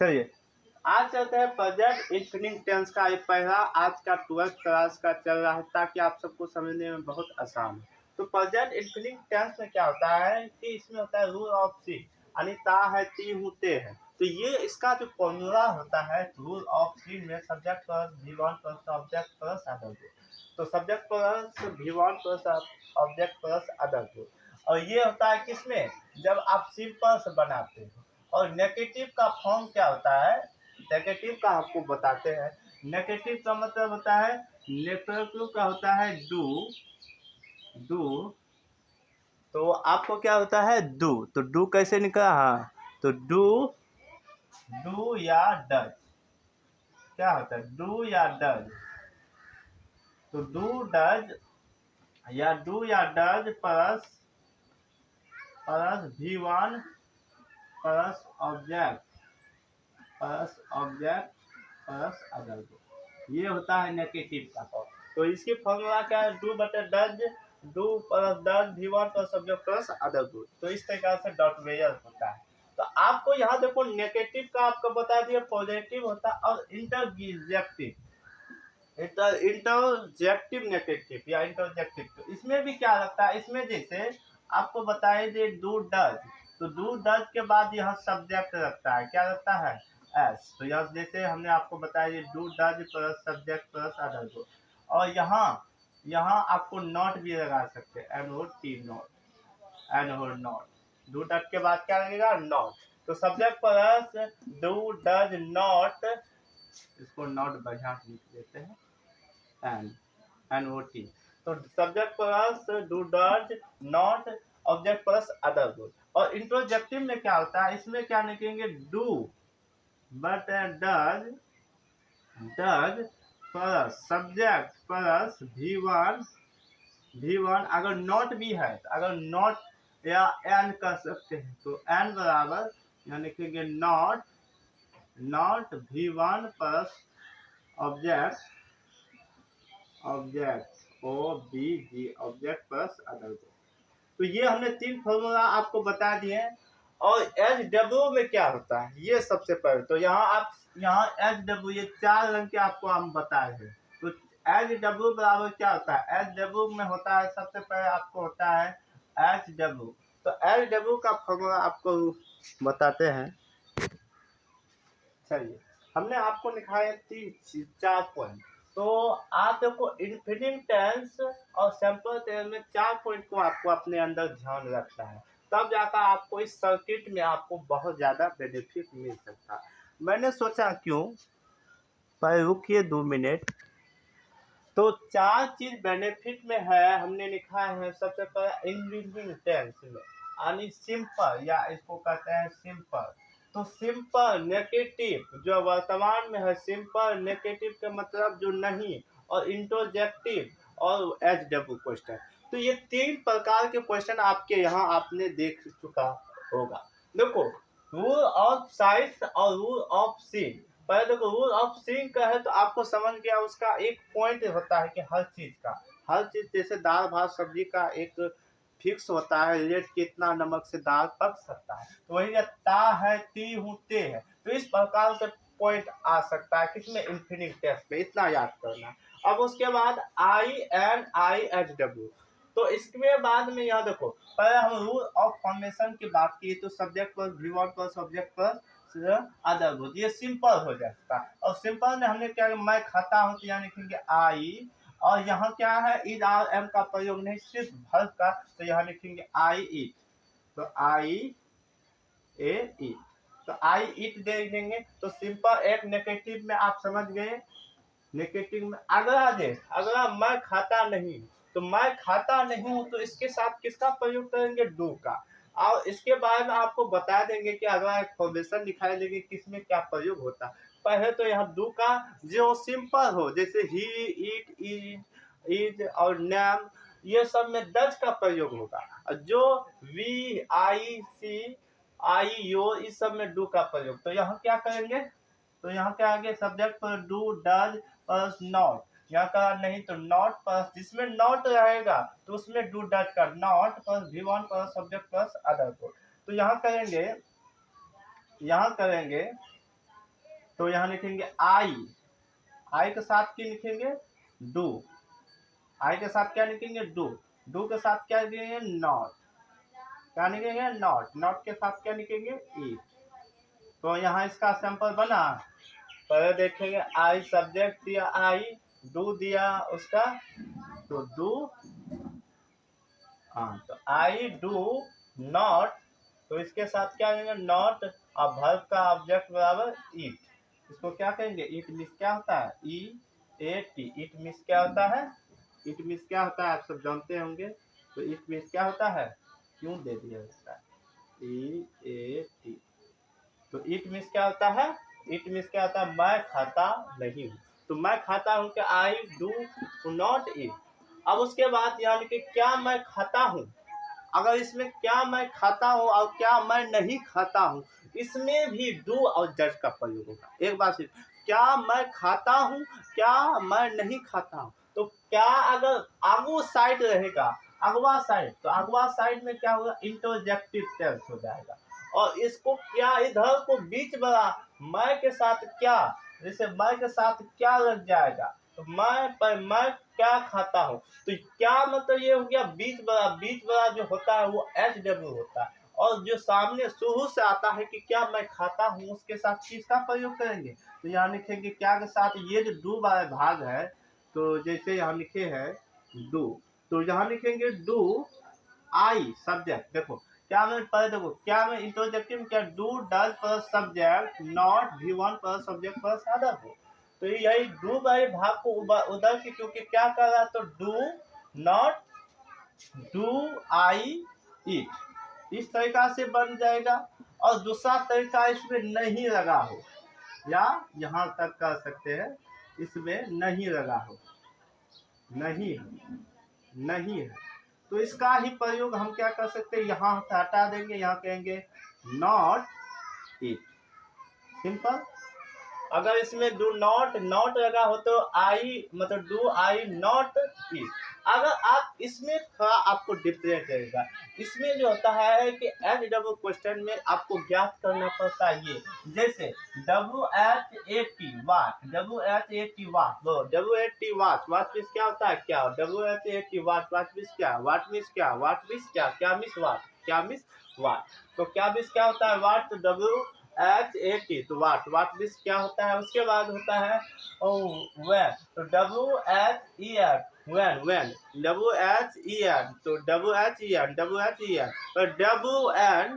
चलिए आज चलते हैं प्रेजेंट इंफिनिट टेंस का। ये पहला आज का 12th क्लास का चल रहा है ताकि आप सबको समझने में बहुत आसान हो। तो प्रेजेंट इंफिनिट टेंस में क्या होता है कि इसमें होता है रूल ऑफ सी, यानी ता है ती होते हैं। तो ये इसका जो फॉर्मूला होता है रूल ऑफ सी में subject plus V1 plus object plus other good. तो subject plus V1 plus object plus other good, और ये होता है किसमें, जब आप सिंपल से बनाते हो। और नेगेटिव का फॉर्म क्या होता है, नेगेटिव का आपको बताते हैं। नेगेटिव का मतलब होता है, नेगेटिव का होता है डू। तो आपको क्या होता है डू, तो डू कैसे निकला, हाँ तो डू या डज, क्या होता है डू या डज। तो डू या does plus V1 plus object plus other को, ये होता है नेगेटिव का फॉर्म। तो इसकी फॉर्मूला क्या है, डू बटे does, do plus does V1 plus subject plus other good. तो इस तरीके से डॉट वेयर होता है। तो आपको यहाँ देखो नेगेटिव का आपको बता दिया, पॉजिटिव होता है और इंटरजेक्टिव नेगेटिव या इंटरजेक्टिव। तो इसमें भी क्या लगता है, इसमें जैसे आपको बताए दे डू डज, तो डू डज के बाद यहाँ सब्जेक्ट लगता है, क्या लगता है एस। तो यहाँ जैसे हमने आपको बताया do does plus subject plus other को, और यहाँ आपको नॉट भी लगा सकते हैं, नॉट। डू डज के बाद क्या लगेगा नॉट। तो subject plus do does not, इसको नॉट बढ़िया लिख देते हैं NOT। तो subject plus do does not object plus other good. और इंट्रोजेक्टिव में क्या होता है, इसमें क्या लिखेंगे do but does plus subject plus V1 अगर नॉट भी है, तो अगर नॉट या एन कर सकते हैं तो एन बराबर यहाँ लिखेंगे not V1 plus object OBG object plus other को। तो ये हमने 3 फॉर्मूला आपको बता दिए। और SW में क्या होता है ये सबसे पहले, तो यहाँ SW ये 4 रंग के आपको हम बताए हैं। तो SW बराबर क्या होता है, SW में होता है सबसे पहले आपको होता है SW। तो SW का फॉर्मूला आपको बताते हैं। चलिए हमने आपको लिखाए 4 पॉइंट। तो आप देखो इंफिनिट टेंस और सिंपल टेंस में 4 पॉइंट को आपको अपने अंदर ध्यान रखना है, तब जाकर आपको इस सर्किट में आपको बहुत ज़्यादा बेनिफिट मिल सकता है। मैंने सोचा क्यों, पर रुकिए 2 मिनट। तो 4 चीज बेनिफिट में है, हमने लिखा है सबसे पहले इंफिनिट टेंस में, यानी सिंपल, या इसको कहते हैं सिंपल। तो सिंपल नेगेटिव जो वर्तमान में है, सिंपल नेगेटिव का मतलब जो नहीं, और इंटरजेक्टिव और SW क्वेश्चन। तो ये 3 प्रकार के क्वेश्चन आपके यहाँ आपने देख चुका होगा। देखो रूल ऑफ साइज और रूल ऑफ सीन। पहले देखो रूल ऑफ सीन का है तो आपको समझ गया, उसका एक पॉइंट होता है कि हर चीज जैसे दाल भात सब्जी का एक फिक्स होता है रेट, कितना नमक से दाल पक सकता है। तो वही ता है ती हूँ ते है, तो इस प्रकार से पॉइंट आ सकता है किसमें, इंफिनिट टेंस में, इतना याद करना। अब उसके बाद INIHW। तो इसके बाद में यहाँ देखो पहले हम रूल ऑफ फॉर्मेशन की बात की, तो subject plus V1 plus object plus other good, ये सिंपल हो जाता है। और सिंपल में हमने क्या, मैं खाता हूँ तो यहाँ लिखेंगे आई, और यहाँ क्या है इज आर एम का प्रयोग नहीं, सिर्फ वर्ब का, तो यहाँ लिखेंगे आई ईट। तो आई ए ईट, तो आई ईट दे देंगे। तो सिंपल एक नेगेटिव में आप समझ गए। नेगेटिव में अगला मैं खाता नहीं, तो मैं खाता नहीं हूं, तो इसके साथ किसका प्रयोग करेंगे, डू का। और इसके बाद में आपको बता देंगे कि अगला एक फॉर्मेशन दिखाई देंगे किसमें क्या प्रयोग होता है। पहले तो यहाँ डू का जो सिंपल हो, जैसे ही ईट इज और नेम, ये सब में डज का प्रयोग होगा। और जो VICIO इस सब में डू का प्रयोग। तो यहाँ क्या करेंगे, तो यहाँ क्या आगे सब्जेक्ट पर डू डज प्लस नॉट, यहाँ का नहीं तो नॉट प्लस, जिसमें नॉट रहेगा तो उसमें डू डज का not plus V1 plus subject plus other को। तो यहाँ करेंगे तो यहाँ लिखेंगे आई, आई के साथ क्या लिखेंगे, डू, आई के साथ क्या लिखेंगे, डू, डू के साथ क्या लिखेंगे, नॉट, क्या लिखेंगे, नॉट, नॉट के साथ क्या लिखेंगे, ईट। तो यहाँ इसका सैंपल बना, पहले देखेंगे आई सब्जेक्ट दिया, आई डू दिया उसका, तो डू, हाँ तो आई डू नॉट, तो इसके साथ क्या कहेंगे, नॉट, और वर्ब का ऑब्जेक्ट बराबर ईट, इसको क्या कहेंगे, ईट मीन्स क्या होता है, ई ए टी, ईट मीन्स क्या होता है, ईट मीन्स क्या होता है आप सब जानते होंगे, तो ईट मीन्स क्या होता है, क्यों दे दिया इसका, ई ए टी, तो ईट मीन्स क्या होता है, ईट मीन्स क्या होता है, मैं खाता नहीं हूँ, तो मैं खाता हूँ क्या, आई डू नॉट ईट। अब उसके बाद यानी कि क्या मैं खाता हूँ, अगर इसमें क्या मैं खाता हूँ और क्या मैं नहीं खाता हूँ, इसमें भी डू और जज का प्रयोग होगा। एक बात सिर्फ, क्या मैं खाता हूँ, क्या मैं नहीं खाता हूँ, तो क्या अगर आगू साइड रहेगा, अगवा साइड, तो अगवा साइड में क्या होगा, इंटरजेक्टिव टेंस हो जाएगा, और इसको क्या इधर को बीच वाला मैं के साथ क्या, जैसे मैं के साथ क्या लग जाएगा, तो मैं क्या खाता हूँ, तो क्या मतलब ये हो गया बीच वाला, बीच वाला जो होता है वो एच डब्ल्यू होता है, और जो सामने शुरू से आता है कि क्या मैं खाता हूँ, उसके साथ किसका प्रयोग करेंगे, तो यहाँ लिखेंगे क्या के साथ, ये जो डू वाला भाग है, तो जैसे यहाँ लिखे हैं डू, तो यहाँ लिखेंगे डू आई सब्जेक्ट, देखो क्या मैं पहले देखो क्या मैं इंटरजेक्टिव, क्या do does plus subject not भी one plus subject plus other हो, तो यही डू वाले भाग को उधर की, क्योंकि क्या कर रहा है, तो डू नॉट डू आई ईट, इस तरीका से बन जाएगा, और दूसरा तरीका इसमें नहीं लगा हो, या यहाँ तक कर सकते हैं, इसमें नहीं लगा हो, नहीं नहीं है, तो इसका ही प्रयोग हम क्या कर सकते हैं, यहाँ हटा देंगे, यहाँ कहेंगे नॉट इट, सिंपल। अगर इसमें डू नॉट नॉट लगा हो तो आई मतलब डू आई नॉट इट। अगर आप इसमें थोड़ा आपको डिफरेंट रहेगा, इसमें जो होता है कि एच डब्ल्यू क्वेश्चन में आपको ज्ञात करना पड़ता है, ये जैसे WH80 वाट, WH80 वाट, W80 वाट, वाट मीन्स क्या होता है, क्या WH80 वाट, वाट मीन्स क्या, वाट मीन्स क्या, वाट मीन्स क्या मीन्स वाट, क्या मीन्स वाट, तो क्या मीन्स क्या होता है वाट, तो WH80 तो वाट, वाट मीन्स क्या होता है, उसके बाद होता है वैन, तो WHEN वैन, वैन WHEN, तो WHEN तो WHEN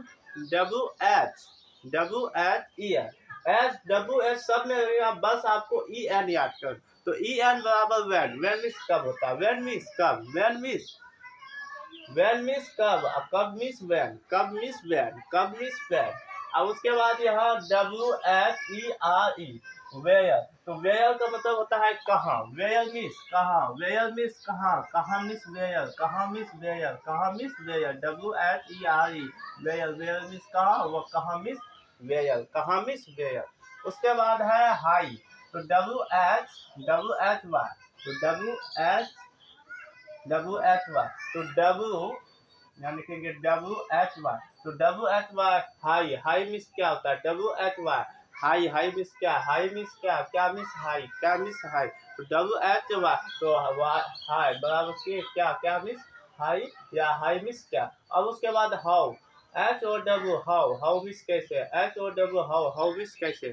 एच डब्ल्यू एच सब में रहेगा, बस आपको EN याद कर, तो EN बराबर वैन, वैन मीन्स कब होता है, वैन मीन्स कब, वैन मीन्स कब, कब मीन्स वैन, कब मीन्स वैन, कब मीन्स वैन। अब उसके बाद यहाँ WHERE वेयर, तो वेयर का मतलब होता है कहाँ, वेयर मीन्स कहाँ, वेयर मीन्स कहाँ, कहाँ मीन्स वेयर, कहाँ मीन्स वेयर, कहाँ means where, WHERE where, where means कहाँ, वो कहाँ मीन्स वेयर, कहाँ मीन्स वेयर। उसके बाद है हाई, तो WH वाई, तो WH वाई, तो W यहाँ लिखेंगे WHY, तो WHY हाई, हाई मीन्स क्या होता है, WHY हाई, हाई मीन्स क्या, हाई मीन्स क्या, क्या मीन्स हाई, क्या मीन्स हाई, तो WHY तो हाई बराबर के क्या, क्या मीन्स हाई, या हाई मीन्स क्या। अब उसके बाद how, HOW how, how means कैसे, HOW हाउ, हाउ मीन्स कैसे,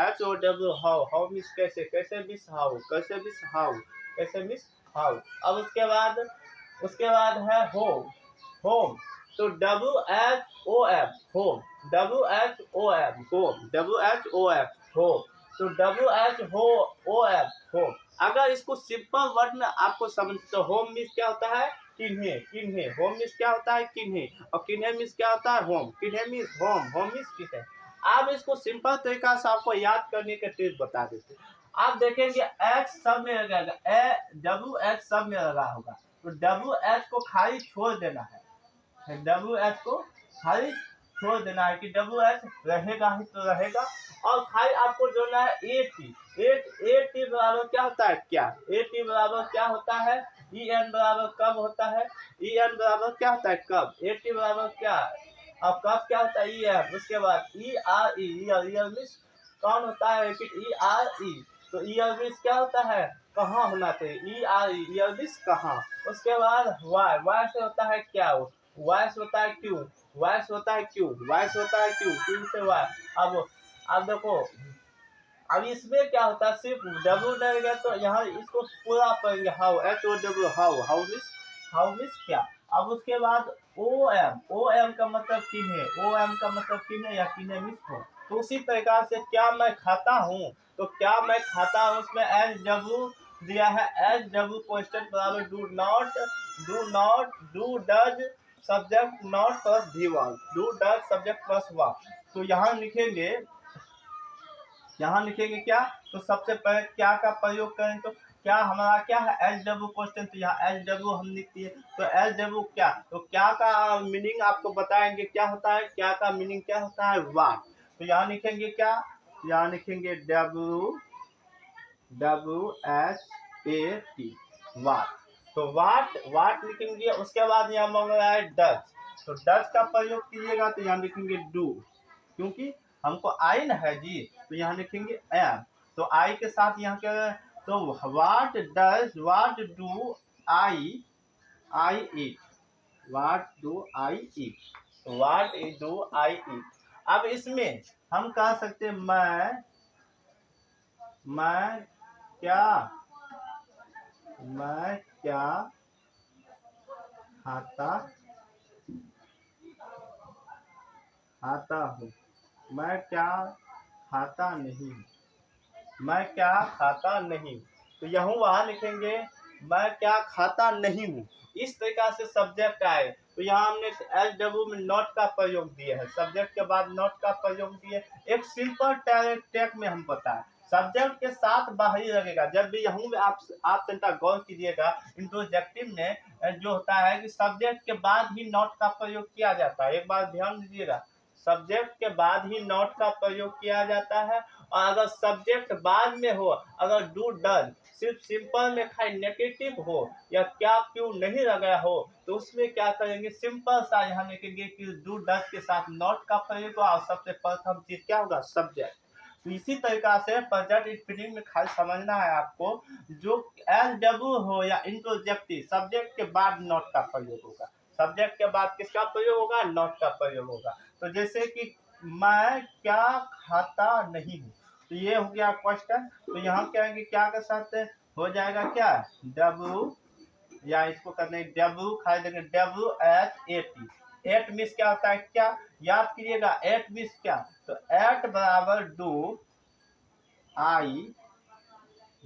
HOW हाउ, हाउ मीन्स कैसे, कैसे मीन्स हाउ, कैसे मीन्स हाउ, कैसे मीन्स हाउ। अब उसके बाद है होम, होम, तो WHOM home, WHOM home, WHOM home, तो WHOM होम। अगर इसको सिंपल वर्ड में आपको समझ, तो होम मीन्स क्या होता है, किन्हे, किन्हे, होम मीन्स क्या होता है, किन्हे, और किन्हे मीन्स क्या होता है, होम, किन्हे मीन्स होम, होम मीन्स किन्हे। आप इसको सिंपल तरीका से आपको याद करने के टिप्स बता देते, आप देखेंगे H सब में लगेगा, WH सब में लगा होगा, तो WH को खाली छोड़ देना है, WH को खाली छोड़ देना है कि WH रहेगा ही तो रहेगा, और खाली आपको जोड़ना है AT, AT बराबर क्या होता है, क्या, AT बराबर क्या होता है, EN बराबर कब होता है, EN बराबर क्या होता है कब, AT बराबर क्या, अब कब क्या होता है EN, उसके बाद ERE, ईयर मीन्स कौन होता है रिपीट ई आर ई, तो ईयर बीस क्या होता है कहाँ होना चाहिए, ई आर ई ईयर बीस कहाँ। उसके बाद वाई, वाई से होता है क्या, वाई से होता है क्यू, वाई से होता है क्यू, वाई से होता है क्यू, क्यू से वाई। अब देखो अब इसमें क्या होता है सिर्फ डब्ल्यू डलेगा तो यहाँ इसको पूरा पढ़ेंगे how, H O W how, how means क्या। अब उसके बाद ओ एम का मतलब किन्हे, ओ एम का मतलब किन्हे या किन्हे मिस हो। तो उसी प्रकार से क्या मैं खाता हूँ, तो क्या मैं खाता हूँ उसमें एच डब्ल्यू दिया है, एच डब्ल्यू क्वेश्चन बराबर do does subject not plus V one, do does subject plus one. तो यहाँ लिखेंगे क्या, तो सबसे पहले क्या का प्रयोग करें, तो क्या हमारा क्या है एच डब्ल्यू क्वेश्चन, तो यहाँ एच डब्ल्यू हम लिखते हैं, तो एच डब्ल्यू क्या, तो क्या का मीनिंग आपको बताएंगे क्या होता है, क्या का मीनिंग क्या होता है वाट। तो यहाँ लिखेंगे क्या, यहाँ लिखेंगे W H A T what, तो वाट लिखेंगे। उसके बाद यहाँ मांग रहा है डच, तो डच का प्रयोग कीजिएगा तो यहाँ लिखेंगे डू, क्योंकि हमको आई न है जी, तो यहाँ लिखेंगे एम, तो आई के साथ यहाँ के, तो what do I eat, what do I eat, what do I eat. अब इसमें हम कह सकते हैं मैं क्या खाता हूँ, मैं क्या खाता नहीं, मैं क्या खाता नहीं, तो यहाँ वहां लिखेंगे मैं क्या खाता नहीं हूँ। इस तरीका से सब्जेक्ट आए, तो यहाँ हमने एच डब्ल्यू में नॉट का प्रयोग दिए है, सब्जेक्ट के बाद नॉट का प्रयोग दिए। एक सिंपल टैग में हम बताएं सब्जेक्ट के साथ बाहरी लगेगा, जब भी यहाँ में आप तनिका गौर कीजिएगा इंट्रोजेक्टिव में जो होता है कि सब्जेक्ट के बाद ही नॉट का प्रयोग किया जाता है, एक बार ध्यान दीजिएगा, सब्जेक्ट के बाद ही नॉट का प्रयोग किया जाता है। और अगर सब्जेक्ट बाद में हो, अगर डू डज सिर्फ सिंपल में खाली नेगेटिव हो या क्या क्यों नहीं लगा हो, तो उसमें क्या करेंगे सिंपल सा यहाँ लिखेंगे कि डू डज के साथ नॉट का प्रयोग और सबसे प्रथम चीज क्या होगा सब्जेक्ट। तो इसी तरीका से प्रेजेंट इंफिनिट में खाली समझना है आपको, जो एस डब्ल्यू हो या इंट्रोजेक्टिव सब्जेक्ट के बाद नॉट का प्रयोग होगा, सब्जेक्ट के बाद किसका प्रयोग होगा नॉट का प्रयोग होगा। तो जैसे कि मैं क्या खाता नहीं हूँ, तो ये हो गया क्वेश्चन। तो यहाँ क्या है कि क्या के साथ हो जाएगा क्या डब्ल्यू, या इसको करने डब्ल्यू खाली देंगे W H A T, at means क्या होता है क्या, याद कीजिएगा एट मिस क्या, तो एट बराबर डू आई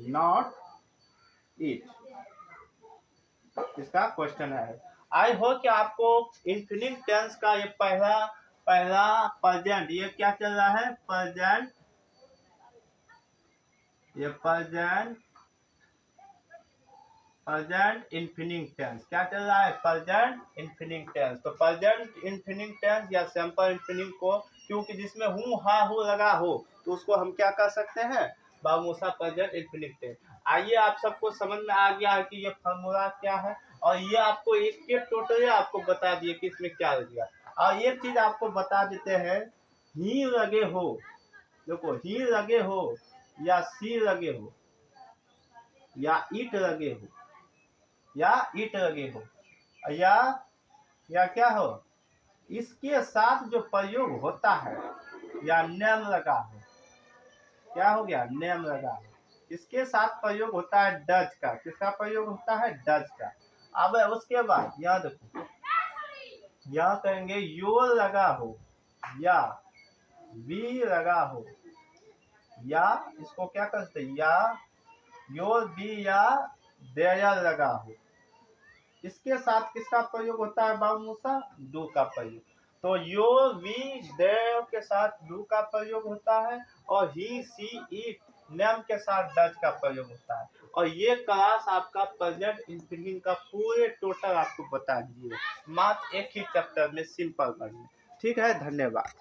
नॉट ईट, इसका क्वेश्चन है। आई हो कि आपको इन्फिनिट टेंस का ये पहला प्रेजेंट, ये क्या चल रहा है प्रेजेंट, ये प्रेजेंट इन्फिनिट टेंस क्या चल रहा है प्रेजेंट इन्फिनिट टेंस। तो प्रेजेंट इन्फिनिट टेंस या सिंपल इन्फिनिट को, क्योंकि जिसमें हूँ हा हो लगा हो, तो उसको हम क्या कर सकते हैं बामूसा प्रेजेंट इन्फिनिट टेंस। आइए आप सबको समझ में आ गया है कि ये फॉर्मूला क्या है, और ये आपको एक के टोटल आपको बता दिए कि इसमें क्या लगेगा। और एक चीज आपको बता देते हैं, ही लगे हो, देखो ही लगे हो या सी लगे हो या ईट लगे हो या ईट लगे हो या क्या हो, इसके साथ जो प्रयोग होता है या नेम लगा हो, क्या हो गया नेम लगा हो, इसके साथ प्रयोग होता है डज का, किसका प्रयोग होता है डज का। अब उसके बाद यहाँ देखो, यहाँ कहेंगे योर लगा हो या बी लगा हो, या इसको क्या करते या योर बी या देयर लगा हो, इसके साथ किसका प्रयोग होता है बाबू मूसा डू का प्रयोग। तो यो वी देयर के साथ डू का प्रयोग होता है, और ही सी इट नेम के साथ डज का प्रयोग होता है। और ये क्लास आपका प्रेजेंट इन्फिनिट का पूरे टोटल आपको बता दिए, मात्र एक ही चैप्टर में सिंपल करने। ठीक है, धन्यवाद।